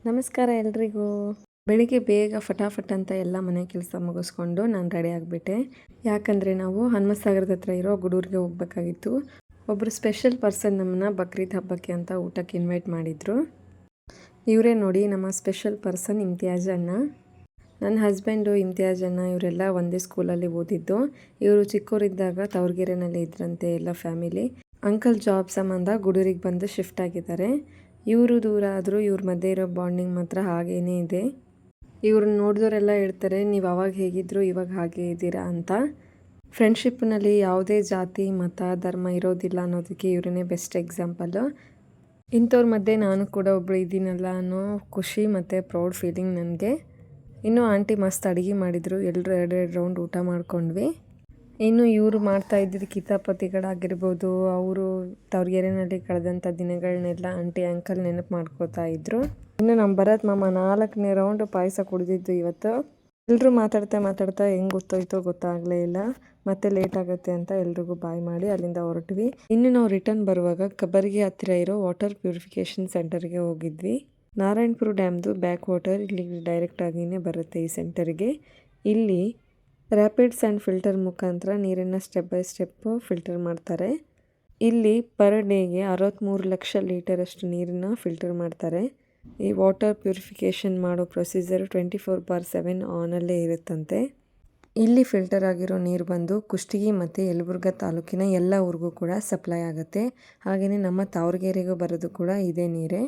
ನಮಸ್ಕಾರ ಎಲ್ರಿಗೂ. ಬೆಳಿಗ್ಗೆ ಬೇಗ ಫಟಾಫಟ್ ಅಂತ ಎಲ್ಲ ಮನೆ ಕೆಲಸ ಮುಗಿಸ್ಕೊಂಡು ನಾನು ರೆಡಿ ಆಗಿಬಿಟ್ಟೆ. ಯಾಕಂದರೆ ನಾವು ಹನುಮಸಾಗರದ ಹತ್ರ ಇರೋ ಗುಡೂರಿಗೆ ಹೋಗ್ಬೇಕಾಗಿತ್ತು. ಒಬ್ಬರು ಸ್ಪೆಷಲ್ ಪರ್ಸನ್ ನಮ್ಮನ್ನ ಬಕ್ರೀದ್ ಹಬ್ಬಕ್ಕೆ ಅಂತ ಊಟಕ್ಕೆ ಇನ್ವೈಟ್ ಮಾಡಿದರು. ಇವರೇ ನೋಡಿ ನಮ್ಮ ಸ್ಪೆಷಲ್ ಪರ್ಸನ್ ಇಮ್ತಿಯಾಜ್ ಅಣ್ಣ. ನನ್ನ ಹಸ್ಬೆಂಡು ಇಮ್ತಿಯಾಜ್ ಅಣ್ಣ ಇವರೆಲ್ಲ ಒಂದೇ ಸ್ಕೂಲಲ್ಲಿ ಓದಿದ್ದು. ಇವರು ಚಿಕ್ಕವರಿದ್ದಾಗ ತವರ್ಗೆರೆನಲ್ಲಿ ಇದ್ರಂತೆ ಎಲ್ಲ ಫ್ಯಾಮಿಲಿ. ಅಂಕಲ್ ಜಾಬ್ ಸಂಬಂಧ ಗುಡೂರಿಗೆ ಬಂದು ಶಿಫ್ಟ್ ಆಗಿದ್ದಾರೆ. ಇವರು ದೂರ ಆದರೂ ಇವ್ರ ಮಧ್ಯೆ ಇರೋ ಬಾಂಡಿಂಗ್ ಮಾತ್ರ ಹಾಗೇನೇ ಇದೆ. ಇವ್ರನ್ನ ನೋಡಿದವರೆಲ್ಲ ಹೇಳ್ತಾರೆ, ನೀವು ಅವಾಗ ಹೇಗಿದ್ರು ಇವಾಗ ಹಾಗೆ ಇದ್ದೀರಾ ಅಂತ. ಫ್ರೆಂಡ್ಶಿಪ್ನಲ್ಲಿ ಯಾವುದೇ ಜಾತಿ ಮತ ಧರ್ಮ ಇರೋದಿಲ್ಲ ಅನ್ನೋದಕ್ಕೆ ಇವರನ್ನೇ ಬೆಸ್ಟ್ ಎಕ್ಸಾಂಪಲ್ಲು. ಇಂಥವ್ರ ಮಧ್ಯೆ ನಾನು ಕೂಡ ಒಬ್ಬಳು ಇದ್ದೀನಲ್ಲ ಅನ್ನೋ ಖುಷಿ ಮತ್ತು ಪ್ರೌಡ್ ಫೀಲಿಂಗ್ ನನಗೆ. ಇನ್ನೂ ಆಂಟಿ ಮಸ್ತ್ ಅಡುಗೆ ಮಾಡಿದರು. ಎಲ್ಲರೂ 2 ರೌಂಡ್ ಊಟ ಮಾಡ್ಕೊಂಡ್ವಿ. ಇನ್ನು ಇವರು ಮಾಡ್ತಾ ಇದ್ದಿದ್ದು ಕಿತಾಪತಿಗಳಾಗಿರ್ಬೋದು, ಅವರು ತವರ್ಗೆರೆನಲ್ಲಿ ಕಳೆದಂಥ ದಿನಗಳನ್ನೆಲ್ಲ ಆಂಟಿ ಅಂಕಲ್ ನೆನಪು ಮಾಡ್ಕೋತಾ ಇದ್ರು. ಇನ್ನು ನಮ್ಮ ಭರತ್ ಮಾಮ 4ನೇ ರೌಂಡ್ ಪಾಯಸ ಕುಡಿದಿದ್ದು ಇವತ್ತು. ಎಲ್ಲರೂ ಮಾತಾಡ್ತಾ ಹೆಂಗೆ ಗೊತ್ತಾಯ್ತೋ ಗೊತ್ತಾಗಲೇ ಇಲ್ಲ. ಮತ್ತೆ ಲೇಟ್ ಆಗುತ್ತೆ ಅಂತ ಎಲ್ರಿಗೂ ಬಾಯ್ ಮಾಡಿ ಅಲ್ಲಿಂದ ಹೊರಟ್ವಿ. ಇನ್ನು ನಾವು ರಿಟರ್ನ್ ಬರುವಾಗ ಕಬರ್ಗೆ ಹತ್ತಿರ ಇರೋ ವಾಟರ್ ಪ್ಯೂರಿಫಿಕೇಷನ್ ಸೆಂಟರ್ಗೆ ಹೋಗಿದ್ವಿ. ನಾರಾಯಣಪುರ ಡ್ಯಾಮ್ದು ಬ್ಯಾಕ್ ವಾಟರ್ ಇಲ್ಲಿ ಡೈರೆಕ್ಟಾಗಿಯೇ ಬರುತ್ತೆ ಈ ಸೆಂಟರ್ಗೆ. ಇಲ್ಲಿ ರ್ಯಾಪಿಡ್ ಸ್ಯಾಂಡ್ ಫಿಲ್ಟರ್ ಮುಖಾಂತರ ನೀರನ್ನು ಸ್ಟೆಪ್ ಬೈ ಸ್ಟೆಪ್ಪು ಫಿಲ್ಟರ್ ಮಾಡ್ತಾರೆ. ಇಲ್ಲಿ ಪರ್ ಡೇಗೆ 63 ಲಕ್ಷ ಲೀಟರಷ್ಟು ನೀರನ್ನು ಫಿಲ್ಟರ್ ಮಾಡ್ತಾರೆ. ಈ ವಾಟರ್ ಪ್ಯೂರಿಫಿಕೇಷನ್ ಮಾಡೋ ಪ್ರೊಸೀಜರ್ 24/7 ಆನಲ್ಲೇ ಇರುತ್ತಂತೆ. ಇಲ್ಲಿ ಫಿಲ್ಟರ್ ಆಗಿರೋ ನೀರು ಬಂದು ಕುಷ್ಟಗಿ ಮತ್ತು ಯಲಬುರ್ಗಾ ತಾಲೂಕಿನ ಎಲ್ಲ ಊರಿಗೂ ಕೂಡ ಸಪ್ಲೈ ಆಗುತ್ತೆ. ಹಾಗೆಯೇ ನಮ್ಮ ತಾವರ್ಗೆರೆಗೂ ಬರೋದು ಕೂಡ ಇದೇ ನೀರೇ.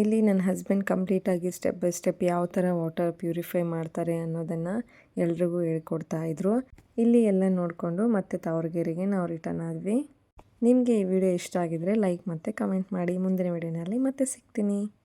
ಇಲ್ಲಿ ನನ್ನ ಹಸ್ಬೆಂಡ್ ಕಂಪ್ಲೀಟಾಗಿ ಸ್ಟೆಪ್ ಬೈ ಸ್ಟೆಪ್ ಯಾವ ಥರ ವಾಟರ್ ಪ್ಯೂರಿಫೈ ಮಾಡ್ತಾರೆ ಅನ್ನೋದನ್ನು ಎಲ್ರಿಗೂ ಹೇಳ್ಕೊಡ್ತಾ ಇದ್ರು. ಇಲ್ಲಿ ಎಲ್ಲ ನೋಡಿಕೊಂಡು ಮತ್ತೆ ತಾವರ್ಗೆರೆಗೆ ನಾವು ರಿಟರ್ನ್ ಆದ್ವಿ. ನಿಮಗೆ ಈ ವಿಡಿಯೋ ಇಷ್ಟ ಆಗಿದರೆ ಲೈಕ್ ಮತ್ತು ಕಮೆಂಟ್ ಮಾಡಿ. ಮುಂದಿನ ವಿಡಿಯೋನಲ್ಲಿ ಮತ್ತೆ ಸಿಗ್ತೀನಿ.